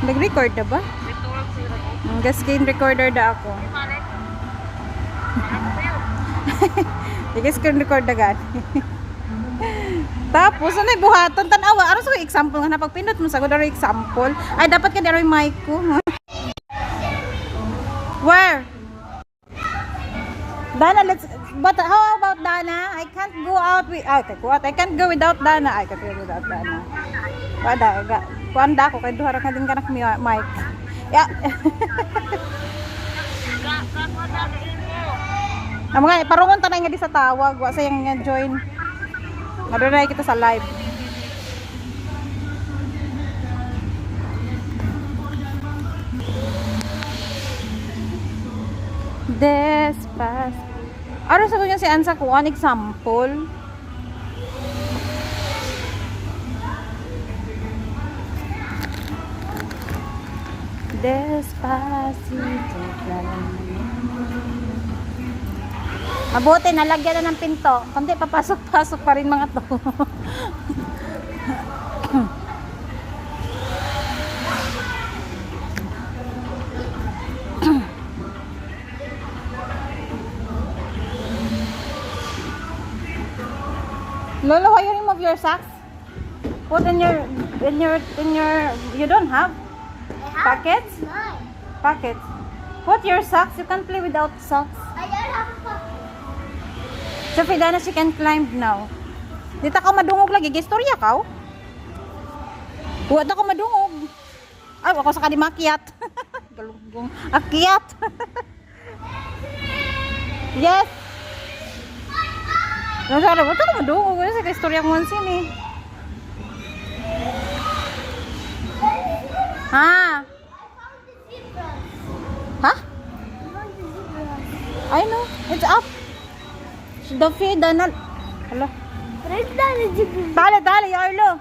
Nag-record na ba? Gas screen recorder da ako. Gas screen record na gani. Tapos, ano yung buhaton? Tanawa. Ano sa example nga? Napagpindot mo sa ko daro example. Ay, dapat ka daro yung mic ko. Where? Dana, but how about Dana? I can't go out with, I can't go without Dana. I can't go without Dana. Wada, kuanda ko, kay duhara ka din kanak mic. Yeah. Mga parungon tanay nga di sa tawag, wa sayang nga join. Madunay kita sa live. Despas. Ano sa kunya si Ansa ko an example? Despacito. Mabuti, nalagyan na ng pinto. Kundi papasok-pasok pa rin mga to. Lolo, why you remove your socks? Put in your, you don't have pockets? Pockets. Put your socks. You can't play without socks. I don't have a pocket. So, Fidana, she can climb now. Dito ka madungog lagi. Gistorya ka, oh. Huwag na ka madungog. Ay, ako sa kadimakyat. Galunggong. Akyat. Yes. Nasa ka ka madungog. Ano sa gistorya mo sini? Ha? Huh? I know. It's up. The feed, Dana. Hello. Where's the zebra? Dale, Arlo.